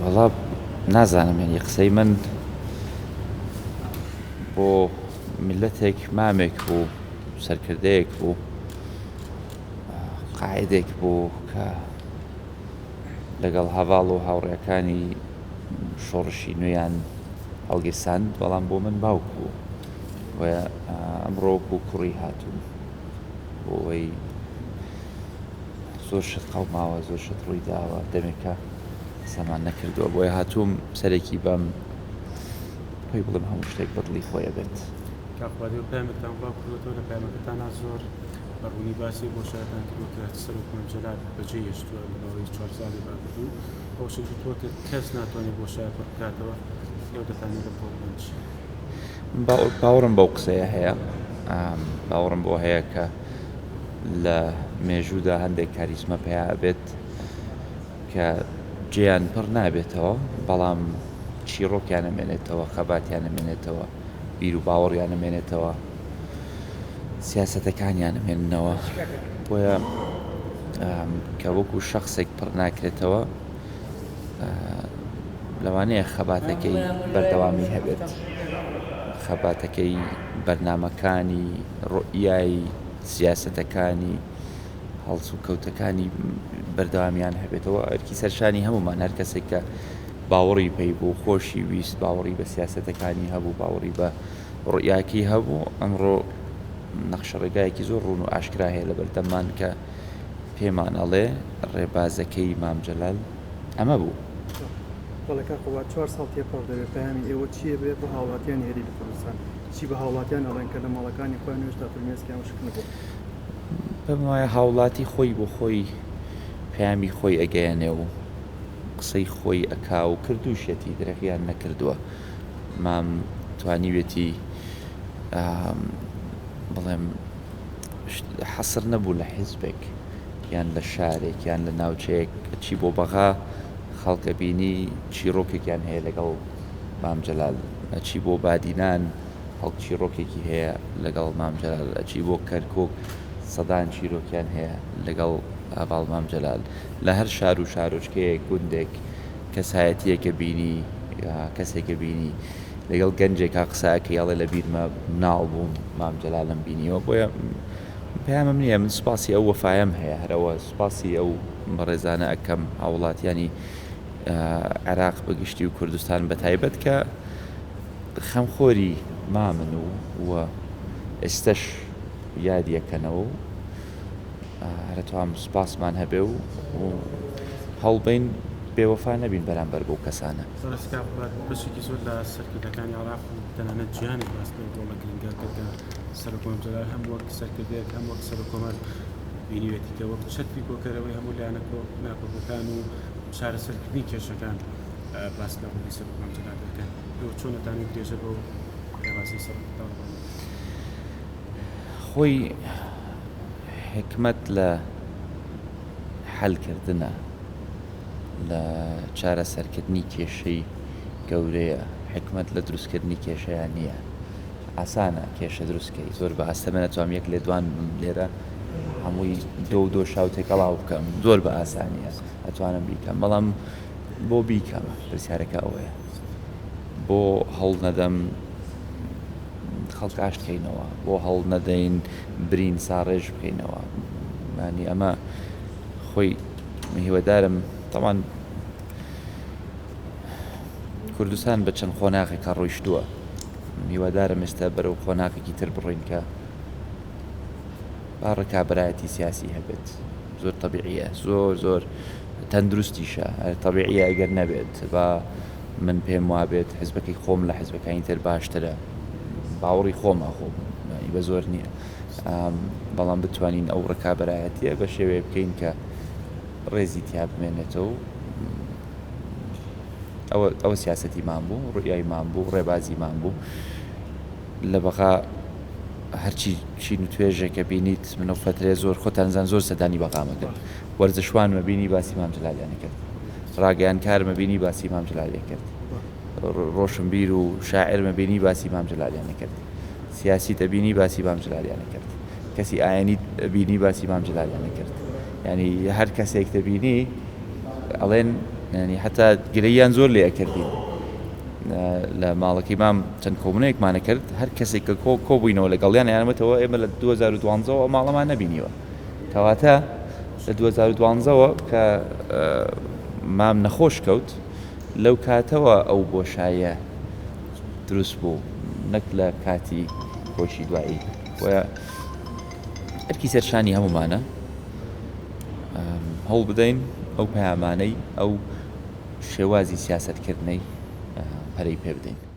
وەڵا نازانم ینی قسەی من بۆ میلەتێک مامێک بوو، سەرکردەیەک بوو، قاعدێک بوو کە لەگەڵ هەڤاڵ و هاوڕێکانی شۆڕشی نوێیان هەڵگیرساند، بەڵام بۆ من باوک بوو. وە ئەمڕۆ بوو کوڕی هاتووم بۆ ئەوەی زۆر شت قەوماوە، زۆر شت ڕووی داوە، دەمێکە سەمان نەکردووە، بۆیە هاتووم سەرێکی بەم پێی بڵێم هەموو شتێک بەدڵی خۆیە بێت. کاخوادی و پامێکتان وا کردوەوە لە پامەکەتانە زۆر بەڕوونی باسی بۆ شایەتان کردووە کە سەرۆکمان جەلال بەجێ هێشتووە لەماوەی 4 ساڵی ڕابردوو، ئەوشێکی تۆکە کەس ناتوانێت بۆ شایەت بکاتەوە، لەو دەتانێت لە پۆڵمانچ. باوەڕم بەو قسەیە هەیە، باوەڕم بۆ هەیە کە لە مێژوودا هەندێک کاریزمە پێیا بێت کە جێیان پڕ نابێتەوە، بەڵام چیرۆکیان ئەمێنێتەوە، خەباتیان ئەمێنێتەوە، بیر و باوەڕیان ئەمێنێتەوە، سیاسەتەکانیان ئەمێننەوە، بۆیە کە وەکو شەخسێک پڕ ناکرێتەوە لەوانەیە خەباتەکەی بەردەوامی هەبێت، خەباتەکەی بەرنامەکانی ڕۆئیایی سیاسەتەکانی هەڵس و کەوتەکانی بەردەوامیان هەبێتەوە. ئەرکی سەرشانی هەمومان، هەر کەسێک کە باوەڕی پێی بوو، خۆشی ویست، باوەڕی بە سیاسەتەکانی هەبوو، باوەڕی بە ڕۆئیاکی هەبوو، ئەمڕۆ نەخشە ڕێگایەکی زۆر ڕوون و ئاشکرا هەیە لە بەردەممان کە پێمان ئەڵێ ڕێبازەکەی مام جەلال ئەمە بوو. بەڵێ کاکەوا 4 ساڵ تێپەڕ دەبێت پەیامی ئێوە چییە بێت بۆ هاوڵاتیانی هەرێمی کوردستان؟ چی بە هاوڵاتیان ئەڵێن کە لە ماڵەکانی خۆیان هێشتا فرمێسکیان شک نەبوو؟ پێم وایە هاوڵاتی خۆی بۆ خۆی پەیامی خۆی ئەگەیەنێ و قسەی خۆی ئەکا و کردووشێتی درەغیان نەکردووە. مام توانیوێتی بڵێم حەسر نەبوو لە حیزبێک یان لە شارێک یان لە ناوچەیەک، چی بۆ بەغا خەڵکە بینی چیرۆکێکیان هەیە لەگەڵ مام جەلال، ئەچی بۆ بادینان هەڵ چیرۆکێکی هەیە لەگەڵ مام جەلال، ئەچی بۆ کەرکووک سەدان چیرۆکیان هەیە لەگەڵ ئاڤاڵ مام جەلال. لە هەر شار و شارۆچکەیەک گوندێک کەسایەتیەکە بینی، کەسێکە بینی لەگەڵ گەنجێکا قساکە یاڵێ لە بیرمە ناڵ بووم مام جەلالم بینیەوە. بۆیە پەیامم نییە، من سوپاسی ئەو وەفایم هەیە، هەرەوە سوپاسی ئەو بەڕێزانە ئەکەم هاوڵاتیانی عێراق بەگشتی و کوردستان بە تایبەت کە خەمخۆری مامن و ئێستش یادیەکەنەوە، هەرەتوان سوپاسمان هەبێ و هەڵبین بێوەفا نەبین بەرامبەر بەو کەسانە. بەشێکی زۆر لە سەرکردەکانی عێراق و تەنانەت جیهانی باستن بۆ لە گرنگەکە سەرۆک مام جەلال هەم وەک سەرکردەیەک هەم وەک سەرۆکۆمەر بینیوێتی کە وەک چەتری کۆکەرەوەی هەموو لایەنە ناکۆکەکان و چارەسەرکردنی کێشەکان باس لە ڕووی سەرۆک مام جەلال دەکەن. چۆن دەتانێت درێژە بۆ ڕێبازی سەرۆکتان بڵێن؟ خۆی حکمت لە حەلکردنە، لە چارەسەرکردنی کێشەی گەورەیە، حکمت لە دروستکردنی کێشەیان نییە. ئاسانە کێشە دروستکەی، زۆر بە ئاستەمە نەتوانم یەک لێدوان لێرە هەمووی دۆ شاو تێکەڵاو بکەم، زۆر بە ئاسانیە ئەتوانم بیکەم، بەڵام بۆ بیکەم پرسیارەکە ئەوەیە، بۆ هەڵ نەدەم خەڵک ئاش بکەینەوە، بۆ هەڵ نەدەین برین ساڕێژ بکەینەوە. ینی ئەمە خۆی هیوادارم تەمان کوردستان بە چەند خۆناغێکە ڕۆیشتووە، هیوادارم ئێستا بەرەو خۆناغێکی تر بڕۆین کە با ڕکابەرایەتی سیاسی هەبێت. زۆر تەبیعیە، زۆر تەندروستیشە، تەبیعیە ئەگەر نەبێت با من پێم وابێت حیزبەکەی خۆم لە حیزبەکانی تر باشترە، باوەڕی خۆمە خۆم بە زۆر نییە، بەڵام بتوانین ئەو ڕکابەرایەتیە بە شێوەیە بکەین کە ڕێزی تیا بمێنێتەوە. ئەوە سیاسەتی مان بوو، ڕوئیای مان بوو، ڕێبازی مان بوو. لە بەغا هەرچی چین و توێژێکە بینیت منە فترێ زۆر خۆتانزان زۆر سەدانی بەغامە کرد، وەرزشوان مەبینی باسی مام جەلالیانە کرد، ڕاگەیان کار مەبینی باسی مام جەلالیە کرد، ڕۆشنبیر و شاعر مەبینی باسی مام جەلالیانە کرد، سیاسی دەبینی باسی مام جەلالیانە کرد، کەسی ئایینی بینی باسی مام جەلالیانە کرد. ینی هەر کەسێک دەبینی ئەڵێن ینی حتا گرەیان زۆر لێ ئەکردین لە ماڵەکەی مام چەند کۆبوونەیەکمانە کرد هەر کەسێک کە کۆبووینەوە لەگەڵیان یانەمەتەوە ئێمە لە 2012ەوە ماڵەمان نەبینیوە کەواتە لە 2012ەوە کە مام نەخۆش کەوت لەو کاتەوە ئەو بۆشایە دروست بوو نەک لە کاتی کۆچی دوایی ئەرکی سەرشانی هەمومانە هەوڵ بدەین ئەو پەیامانەی ئەو شێوازی سیاسەتکردنەی پەرەی پێ بدەین.